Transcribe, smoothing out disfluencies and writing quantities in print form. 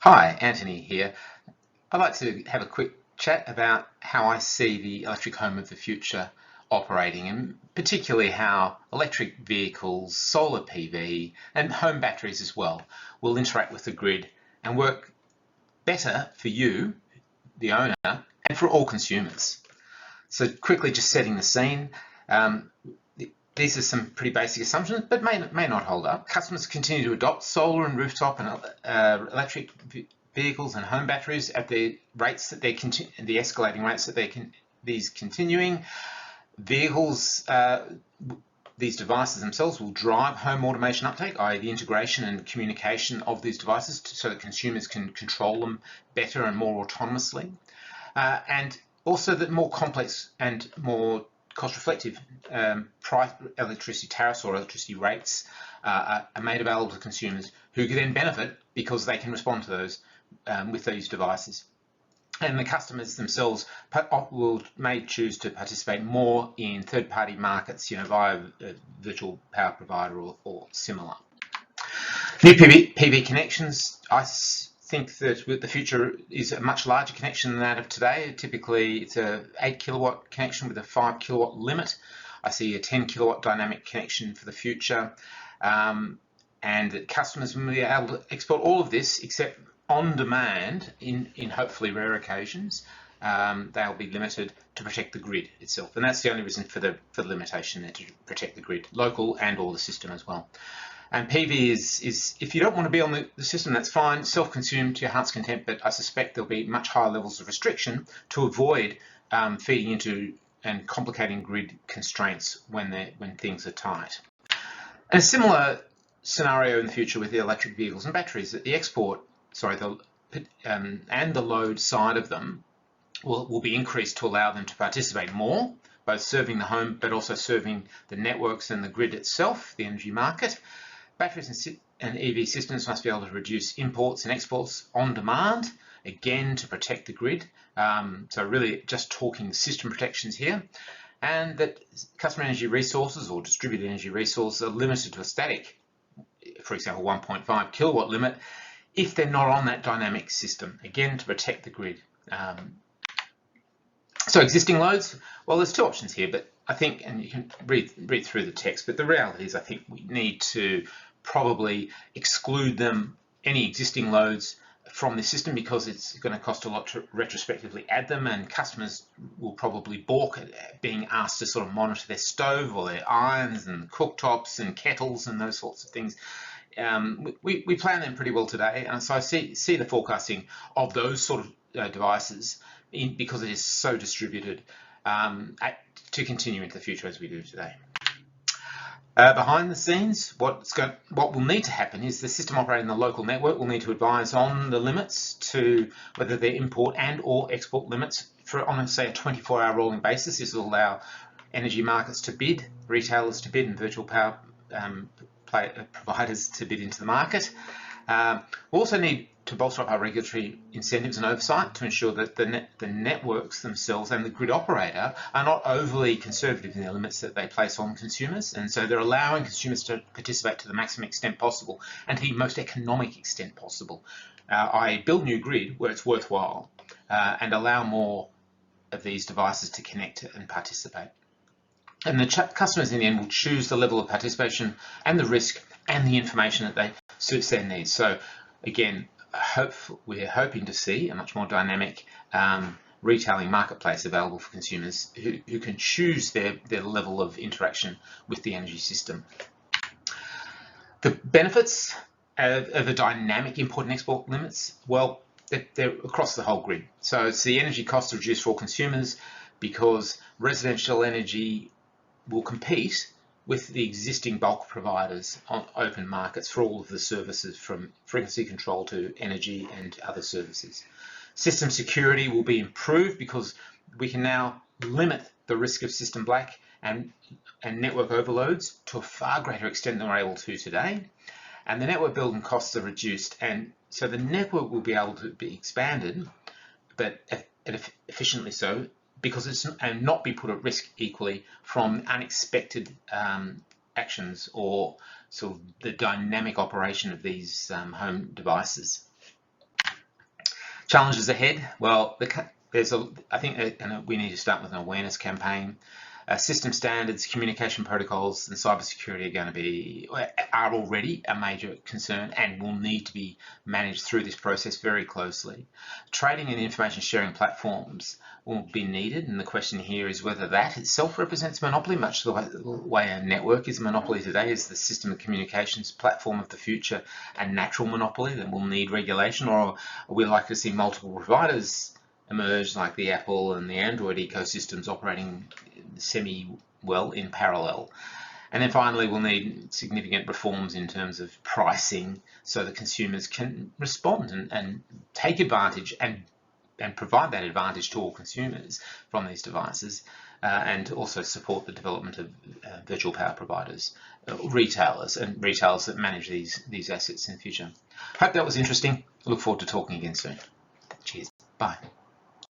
Hi, Anthony here. I'd like to have a quick chat about how I see the electric home of the future operating, and particularly how electric vehicles, solar PV, and home batteries as well will interact with the grid and work better for you, the owner, and for all consumers. So quickly just setting the scene. Um, these are some pretty basic assumptions, but may not hold up. Customers continue to adopt solar and rooftop and electric vehicles and home batteries at the rates that the escalating rates that these continuing vehicles. These devices themselves will drive home automation uptake, i.e. the integration and communication of these devices so that consumers can control them better and more autonomously. And also that more complex and more cost-reflective price electricity tariffs or electricity rates are made available to consumers who can then benefit because they can respond to those with these devices. And the customers themselves may choose to participate more in third-party markets, via a virtual power provider or similar. New PV connections, I think that the future is a much larger connection than that of today. Typically, it's a 8 kilowatt connection with a 5 kilowatt limit. I see a 10 kilowatt dynamic connection for the future, and that customers will be able to export all of this except on demand in hopefully rare occasions. They'll be limited to protect the grid itself, and that's the only reason for the limitation there, to protect the grid, local and or the system as well. And PV is if you don't want to be on the system, that's fine, self-consumed to your heart's content, but I suspect there'll be much higher levels of restriction to avoid feeding into and complicating grid constraints when things are tight. And a similar scenario in the future with the electric vehicles and batteries, that the and the load side of them will be increased to allow them to participate more, both serving the home but also serving the networks and the grid itself, the energy market. Batteries and EV systems must be able to reduce imports and exports on demand, again to protect the grid. So really just talking system protections here. And that customer energy resources or distributed energy resources are limited to a static, for example, 1.5 kilowatt limit, if they're not on that dynamic system, again to protect the grid. So existing loads, well, there's two options here, but I think, and you can read through the text, but the reality is I think we need to probably exclude any existing loads from the system, because it's going to cost a lot to retrospectively add them, and customers will probably balk at being asked to sort of monitor their stove or their irons and cooktops and kettles and those sorts of things. We plan them pretty well today, and so I see the forecasting of those sort of devices, because it is so distributed, to continue into the future as we do today. Behind the scenes, what will need to happen is the system operating the local network will need to advise on the limits, to whether they're import and or export limits on, say, a 24-hour rolling basis. This will allow energy markets to bid, retailers to bid, and virtual power providers to bid into the market. We'll also need to bolster up our regulatory incentives and oversight to ensure that the networks themselves and the grid operator are not overly conservative in the limits that they place on consumers, and so they're allowing consumers to participate to the maximum extent possible and to the most economic extent possible. I build new grid where it's worthwhile, and allow more of these devices to connect and participate. And the customers in the end will choose the level of participation and the risk and the information that suits their needs. So again, we're hoping to see a much more dynamic retailing marketplace available for consumers who can choose their level of interaction with the energy system. The benefits of a dynamic import and export limits, well, they're across the whole grid. So it's the energy costs are reduced for all consumers, because residential energy will compete with the existing bulk providers on open markets for all of the services, from frequency control to energy and other services. System security will be improved because we can now limit the risk of system black and network overloads to a far greater extent than we're able to today. And the network building costs are reduced, and so the network will be able to be expanded, but efficiently so, because it's and not be put at risk equally from unexpected actions or sort of the dynamic operation of these home devices. Challenges ahead. Well, I think we need to start with an awareness campaign. System standards, communication protocols, and cybersecurity are already a major concern and will need to be managed through this process very closely. Trading and information sharing platforms will be needed, and the question here is whether that itself represents monopoly, much the way a network is a monopoly today. Is the system of communications platform of the future a natural monopoly that will need regulation, or are we likely to see multiple providers emerge, like the Apple and the Android ecosystems operating semi-well in parallel? And then finally, we'll need significant reforms in terms of pricing so that consumers can respond and take advantage and provide that advantage to all consumers from these devices, and also support the development of virtual power providers, retailers that manage these assets in the future. Hope that was interesting. Look forward to talking again soon. Cheers. Bye.